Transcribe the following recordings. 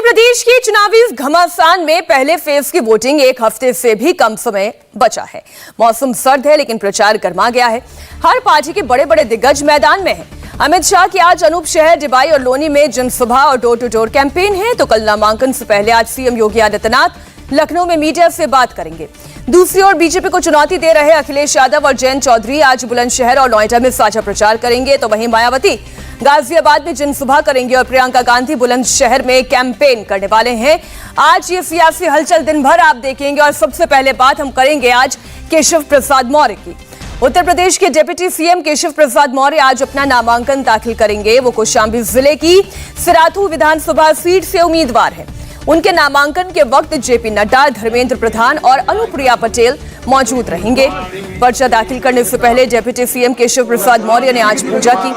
प्रदेश की चुनावी घमासान में पहले फेज की वोटिंग एक हफ्ते से भी कम समय बचा है। मौसम सर्द है लेकिन प्रचार गर्मा गया है। हर पार्टी के बड़े बड़े दिग्गज मैदान में हैं। अमित शाह की आज अनूप शहर, डिबाई और लोनी में जनसभा और डोर टू डोर कैंपेन है, तो कल नामांकन से पहले आज सीएम योगी आदित्यनाथ लखनऊ में मीडिया से बात करेंगे। दूसरी ओर बीजेपी को चुनौती दे रहे अखिलेश यादव और जयंत चौधरी आज बुलंदशहर और नोएडा में साझा प्रचार करेंगे, तो वहीं मायावती गाजियाबाद में जनसभा करेंगे और प्रियंका गांधी बुलंदशहर में कैंपेन करने वाले हैं। आज ये सियासी हलचल दिन भर आप देखेंगे और सबसे पहले बात हम करेंगे आज केशव प्रसाद मौर्य की। उत्तर प्रदेश के डिप्टी सीएम केशव प्रसाद मौर्य आज अपना नामांकन दाखिल करेंगे। वो कौशाम्बी जिले की सिराथू विधानसभा सीट से उम्मीदवार है। उनके नामांकन के वक्त जेपी नड्डा, धर्मेंद्र प्रधान और अनुप्रिया पटेल मौजूद रहेंगे। पर्चा दाखिल करने से पहले डिप्टी सीएम केशव प्रसाद मौर्य ने आज पूजा की।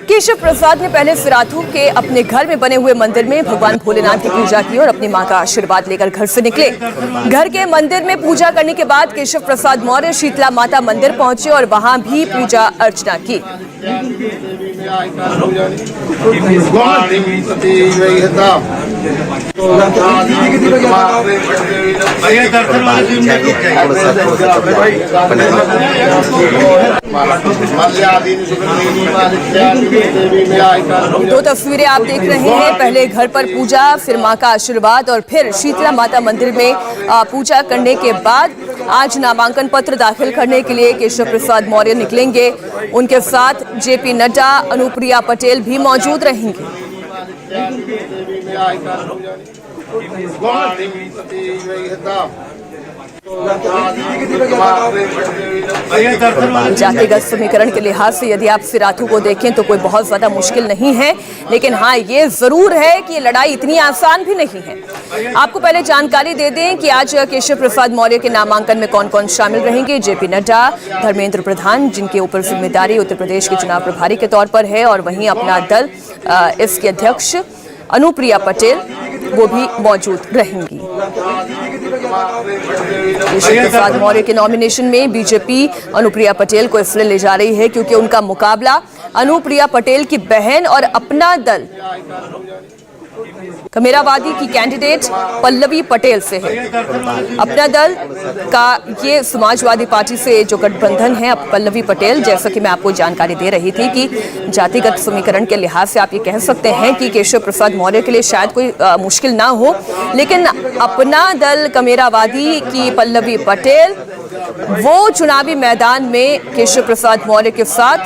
केशव प्रसाद ने पहले सिराथू के अपने घर में बने हुए मंदिर में भगवान भोलेनाथ की पूजा की और अपनी मां का आशीर्वाद लेकर घर से निकले। घर के मंदिर में पूजा करने के बाद केशव प्रसाद मौर्य शीतला माता मंदिर पहुंचे और वहां भी पूजा अर्चना की। दो तस्वीरें आप देख रहे हैं, पहले घर पर पूजा, फिर मां का आशीर्वाद और फिर शीतला माता मंदिर में पूजा करने के बाद आज नामांकन पत्र दाखिल करने के लिए केशव प्रसाद मौर्य निकलेंगे। उनके साथ जेपी नड्डा, अनुप्रिया पटेल भी मौजूद रहेंगे। जातिगत समीकरण के लिहाज से यदि आप सिराथू को देखें तो कोई बहुत ज्यादा मुश्किल नहीं है, लेकिन हाँ ये जरूर है कि ये लड़ाई इतनी आसान भी नहीं है। आपको पहले जानकारी दे दें कि आज केशव प्रसाद मौर्य के नामांकन में कौन कौन शामिल रहेंगे। जेपी नड्डा, धर्मेंद्र प्रधान, जिनके ऊपर जिम्मेदारी उत्तर प्रदेश के चुनाव प्रभारी के तौर पर है, और वहीं अपना दल इसके अध्यक्ष अनुप्रिया पटेल वो भी मौजूद रहेंगी। केशव प्रसाद मौर्य के नॉमिनेशन में बीजेपी अनुप्रिया पटेल को इसलिए ले जा रही है क्योंकि उनका मुकाबला अनुप्रिया पटेल की बहन और अपना दल कमेरावादी की कैंडिडेट पल्लवी पटेल से है। अपना दल का ये समाजवादी पार्टी से जो गठबंधन है, पल्लवी पटेल, जैसा कि मैं आपको जानकारी दे रही थी कि जातिगत समीकरण के लिहाज से आप ये कह सकते हैं कि केशव प्रसाद मौर्य के लिए शायद कोई मुश्किल ना हो, लेकिन अपना दल कमेरावादी की पल्लवी पटेल वो चुनावी मैदान में केशव प्रसाद मौर्य के साथ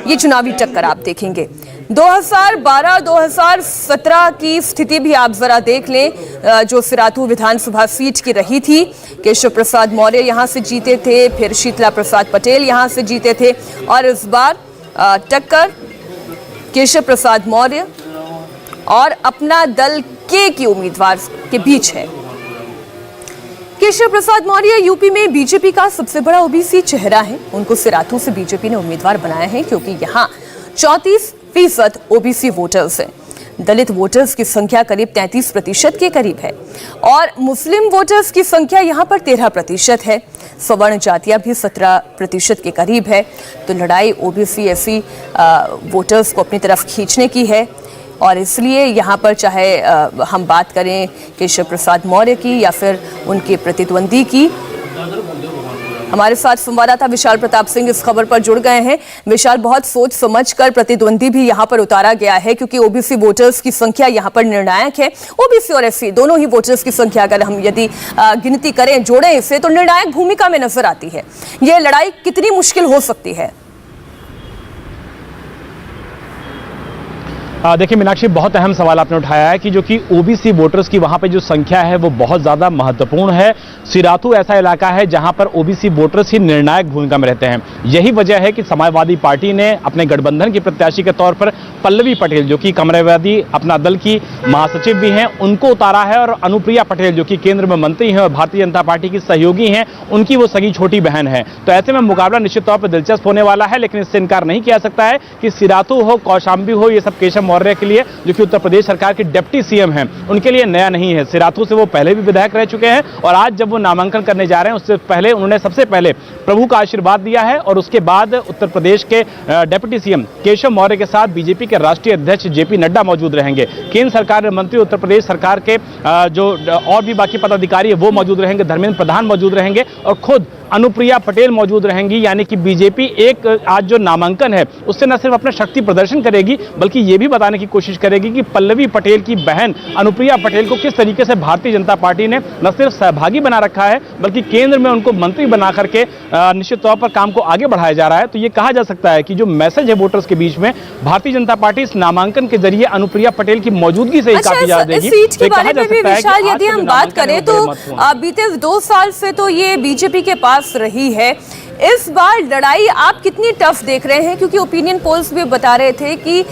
ये चुनावी टक्कर आप देखेंगे। 2012-2017 की स्थिति भी आप जरा देख लें, जो सिराथू विधानसभा सीट की रही थी। केशव प्रसाद मौर्य यहां से जीते थे, फिर शीतला प्रसाद पटेल यहां से जीते थे, और इस बार टक्कर केशव प्रसाद मौर्य और अपना दल के उम्मीदवार के बीच है। केशव प्रसाद मौर्य यूपी में बीजेपी का सबसे बड़ा ओबीसी चेहरा है। उनको सिराथू से बीजेपी ने उम्मीदवार बनाया है क्योंकि यहाँ 34% ओबीसी वोटर्स हैं। दलित वोटर्स की संख्या करीब 33% के करीब है और मुस्लिम वोटर्स की संख्या यहाँ पर 13% है। सवर्ण जातियाँ भी 17% के करीब है। तो लड़ाई ओबीसी एससी वोटर्स को अपनी तरफ खींचने की है, और इसलिए यहाँ पर चाहे हम बात करें केशव प्रसाद मौर्य की या फिर उनके प्रतिद्वंदी की। हमारे साथ संवाददाता विशाल प्रताप सिंह इस खबर पर जुड़ गए हैं। विशाल, बहुत सोच समझकर प्रतिद्वंदी भी यहाँ पर उतारा गया है क्योंकि ओबीसी वोटर्स की संख्या यहाँ पर निर्णायक है। ओबीसी और एससी दोनों ही वोटर्स की संख्या अगर हम यदि गिनती करें, जोड़ें इसे, तो निर्णायक भूमिका में नजर आती है। ये लड़ाई कितनी मुश्किल हो सकती है? देखिए मीनाक्षी, बहुत अहम सवाल आपने उठाया है कि जो कि ओबीसी वोटर्स की वहां पे जो संख्या है वो बहुत ज्यादा महत्वपूर्ण है। सिराथू ऐसा इलाका है जहां पर ओबीसी वोटर्स ही निर्णायक भूमिका में रहते हैं। यही वजह है कि समाजवादी पार्टी ने अपने गठबंधन की प्रत्याशी के तौर पर पल्लवी पटेल, जो कि कमरेवादी अपना दल की महासचिव भी हैं, उनको उतारा है, और अनुप्रिया पटेल जो कि केंद्र में मंत्री हैं और भारतीय जनता पार्टी की सहयोगी हैं, उनकी वो सगी छोटी बहन है। तो ऐसे में मुकाबला निश्चित तौर पर दिलचस्प होने वाला है, लेकिन इससे इनकार नहीं किया सकता है कि सिराथू हो, कौशाम्बी हो, ये सब केशव मौर्य के लिए, जो कि उत्तर प्रदेश सरकार के डिप्टी सीएम हैं, उनके लिए नया नहीं है। सिराथू से वो पहले भी विधायक रह चुके हैं और आज जब वो नामांकन करने जा रहे हैं उससे पहले उन्होंने सबसे पहले प्रभु का आशीर्वाद दिया है और उसके बाद उत्तर प्रदेश के डिप्टी सीएम केशव मौर्य के साथ बीजेपी के राष्ट्रीय अध्यक्ष जेपी नड्डा मौजूद रहेंगे। केंद्र सरकार मंत्री, उत्तर प्रदेश सरकार के जो और भी बाकी पदाधिकारी है वो मौजूद रहेंगे, धर्मेंद्र प्रधान मौजूद रहेंगे और खुद अनुप्रिया पटेल मौजूद रहेंगी। यानी कि बीजेपी एक आज जो नामांकन है उससे न सिर्फ अपना शक्ति प्रदर्शन करेगी बल्कि ये भी बताने की कोशिश करेगी कि पल्लवी पटेल की बहन अनुप्रिया पटेल को किस तरीके से भारतीय जनता पार्टी ने न सिर्फ सहभागी बना रखा है बल्कि केंद्र में उनको मंत्री बना करके निश्चित तौर पर काम को आगे बढ़ाया जा रहा है। तो ये कहा जा सकता है कि जो मैसेज है वोटर्स के बीच में, भारतीय जनता पार्टी इस नामांकन के जरिए अनुप्रिया पटेल की मौजूदगी से ही काफी ज्यादा देगी। सीट के बारे में भी विशाल यदि हम बात करें तो बीते 2 साल से तो ये बीजेपी के पास रही है। इस बार लड़ाई आप कितनी टफ देख रहे हैं, क्योंकि ओपिनियन पोल्स भी बता रहे थे कि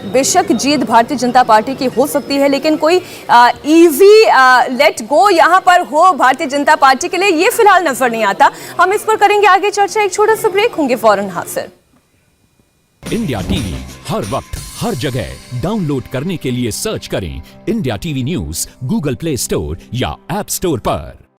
बेशक जीत भारतीय जनता पार्टी की हो सकती है लेकिन कोई इजी लेट गो यहां पर हो भारतीय जनता पार्टी के लिए ये फिलहाल नजर नहीं आता। हम इस पर करेंगे आगे चर्चा, एक छोटा सा ब्रेक, होंगे फौरन हाजिर। इंडिया टीवी हर वक्त हर जगह डाउनलोड करने के लिए सर्च करें India TV news Google play store या ऐप स्टोर पर।